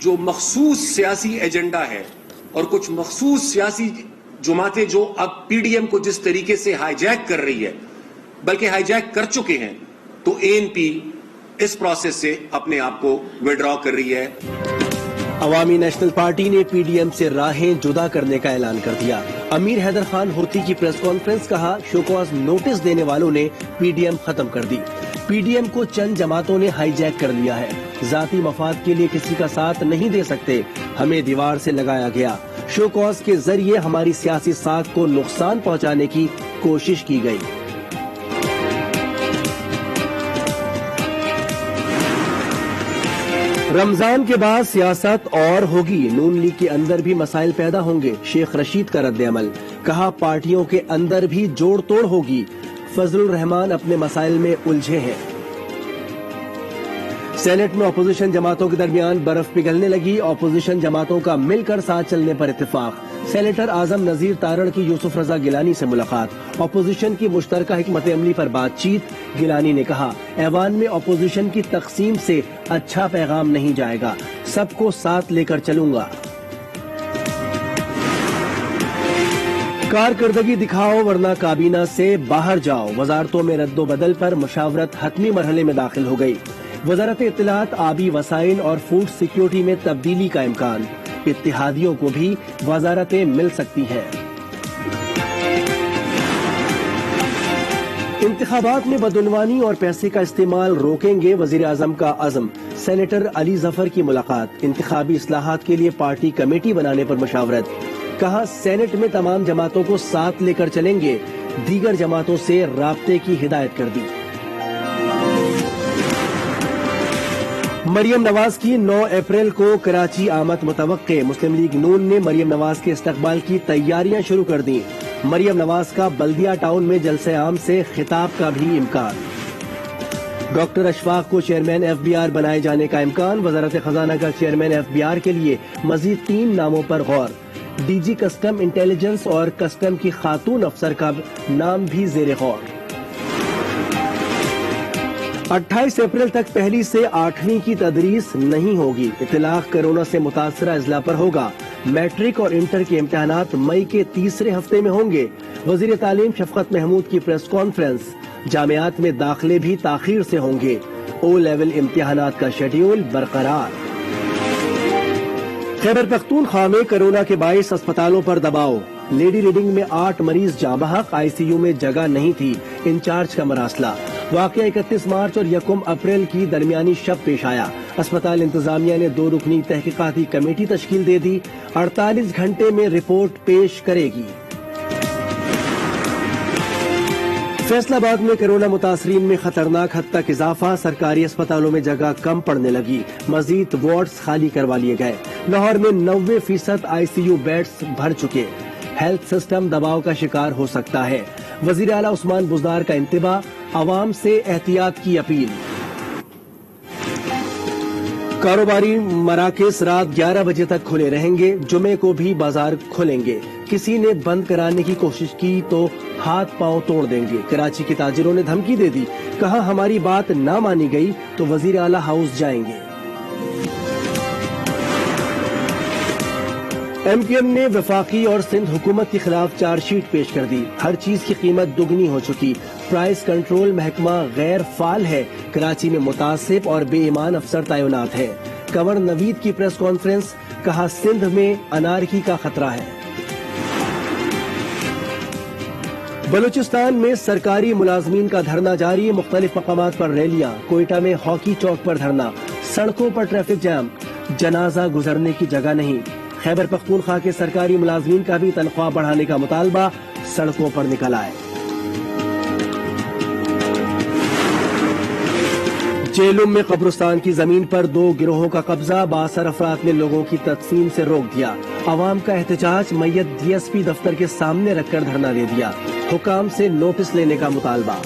جو مخصوص سیاسی ایجنڈا ہے اور کچھ مخصوص سیاسی جماعتیں جو اب پی ڈی ایم کو جس طریقے سے ہائی جیک کر رہی ہے بلکہ ہائی جیک کر چکے ہیں، تو اے این پی اس پروسیس سے اپنے آپ کو وڈرا کر رہی ہے۔ عوامی نیشنل پارٹی نے پی ڈی ایم سے راہیں جدا کرنے کا اعلان کر دیا۔ امیر حیدر خان ہوتی کی پریس کانفرنس، کہا شو کاز نوٹس دینے والوں نے پی ڈی ایم ختم کر دی۔ پی ڈی ایم کو چند جماعتوں نے ہائی جیک کر لیا ہے، ذاتی مفاد کے لیے کسی کا ساتھ نہیں دے سکتے، ہمیں دیوار سے لگایا گیا۔ شو کاز کے ذریعے ہماری سیاسی ساکھ کو نقصان پہنچانے کی کوشش کی گئی۔ رمضان کے بعد سیاست اور ہوگی، نون لیگ کے اندر بھی مسائل پیدا ہوں گے، شیخ رشید کا رد عمل، کہا پارٹیوں کے اندر بھی جوڑ توڑ ہوگی، فضل الرحمان اپنے مسائل میں الجھے ہیں۔ سینٹ میں اپوزیشن جماعتوں کے درمیان برف پگھلنے لگی، اپوزیشن جماعتوں کا مل کر ساتھ چلنے پر اتفاق۔ سینیٹر اعظم نذیر تارڑ کی یوسف رضا گیلانی سے ملاقات، اپوزیشن کی مشترکہ حکمت عملی پر بات چیت۔ گیلانی نے کہا ایوان میں اپوزیشن کی تقسیم سے اچھا پیغام نہیں جائے گا، سب کو ساتھ لے کر چلوں گا۔ کارکردگی دکھاؤ ورنہ کابینہ سے باہر جاؤ، وزارتوں میں رد و بدل پر مشاورت حتمی مرحلے میں داخل ہو گئی۔ وزارت اطلاعات، آبی وسائل اور فوڈ سیکیورٹی میں تبدیلی کا امکان، اتحادیوں کو بھی وزارتیں مل سکتی ہیں۔ انتخابات میں بدعنوانی اور پیسے کا استعمال روکیں گے، وزیر اعظم کا عزم۔ سینیٹر علی ظفر کی ملاقات، انتخابی اصلاحات کے لیے پارٹی کمیٹی بنانے پر مشاورت، کہا سینٹ میں تمام جماعتوں کو ساتھ لے کر چلیں گے، دیگر جماعتوں سے رابطے کی ہدایت کر دی۔ مریم نواز کی 9 اپریل کو کراچی آمد متوقع، مسلم لیگ نون نے مریم نواز کے استقبال کی تیاریاں شروع کر دیں۔ مریم نواز کا بلدیہ ٹاؤن میں جلسہ عام سے خطاب کا بھی امکان۔ ڈاکٹر اشفاق کو چیئرمین ایف بی آر بنائے جانے کا امکان، وزارت خزانہ کا چیئرمین ایف بی آر کے لیے مزید 3 ناموں پر غور۔ ڈی جی کسٹم انٹیلیجنس اور کسٹم کی خاتون افسر کا نام بھی زیر غور۔ 28 اپریل تک پہلی سے 8ویں کی تدریس نہیں ہوگی، اطلاق کرونا سے متاثرہ اضلاع پر ہوگا۔ میٹرک اور انٹر کے امتحانات مئی کے تیسرے ہفتے میں ہوں گے، وزیر تعلیم شفقت محمود کی پریس کانفرنس۔ جامعات میں داخلے بھی تاخیر سے ہوں گے، او لیول امتحانات کا شیڈیول برقرار۔ خیبر پختونخوا میں کرونا کے باعث اسپتالوں پر دباؤ، لیڈی ریڈنگ میں 8 مریض جاں بحق، آئی سی یو میں جگہ نہیں تھی، انچارج کا مراسلہ۔ واقعہ 31 مارچ اور 1 اپریل کی درمیانی شب پیش آیا، اسپتال انتظامیہ نے 2 رکنی تحقیقاتی کمیٹی تشکیل دے دی، 48 گھنٹے میں رپورٹ پیش کرے گی۔ فیصل آباد میں کرونا متاثرین میں خطرناک حد تک اضافہ، سرکاری اسپتالوں میں جگہ کم پڑنے لگی، مزید وارڈز خالی کروا لیے گئے۔ لاہور میں 90% آئی سی یو بیڈز بھر چکے، ہیلتھ سسٹم دباؤ کا شکار ہو سکتا ہے، وزیر اعلیٰ عثمان بزدار کا انتباہ، عوام سے احتیاط کی اپیل۔ کاروباری مراکز رات 11 بجے تک کھلے رہیں گے، جمعے کو بھی بازار کھلیں گے، کسی نے بند کرانے کی کوشش کی تو ہاتھ پاؤں توڑ دیں گے، کراچی کے تاجروں نے دھمکی دے دی، کہا ہماری بات نہ مانی گئی تو وزیر اعلیٰ ہاؤس جائیں گے۔ ایم کیو ایم نے وفاقی اور سندھ حکومت کے خلاف چارج شیٹ پیش کر دی، ہر چیز کی قیمت دگنی ہو چکی، پرائز کنٹرول محکمہ غیر فعال ہے، کراچی میں متعصب اور بے ایمان افسر تعینات ہیں۔ کنور نوید کی پریس کانفرنس، کہا سندھ میں انارکی کا خطرہ ہے۔ بلوچستان میں سرکاری ملازمین کا دھرنا جاری، مختلف مقامات پر ریلیاں، کوئٹہ میں ہاکی چوک پر دھرنا، سڑکوں پر ٹریفک جام، جنازہ گزرنے کی جگہ نہیں۔ خیبر پختونخوا کے سرکاری ملازمین کا بھی تنخواہ بڑھانے کا مطالبہ، سڑکوں پر نکل آئے۔ جیلم میں قبرستان کی زمین پر 2 گروہوں کا قبضہ، 62 افراد نے لوگوں کی تدفین سے روک دیا، عوام کا احتجاج، میت ڈی ایس پی دفتر کے سامنے رکھ کر دھرنا دے دیا، حکام سے نوٹس لینے کا مطالبہ۔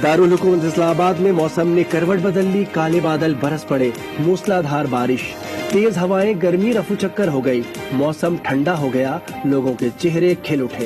دارالحکومت اسلام آباد میں موسم نے کروٹ بدل لی، کالے بادل برس پڑے، موسلا دھار بارش، تیز ہوائیں، گرمی رفو چکر ہو گئی، موسم ٹھنڈا ہو گیا، لوگوں کے چہرے کھل اٹھے۔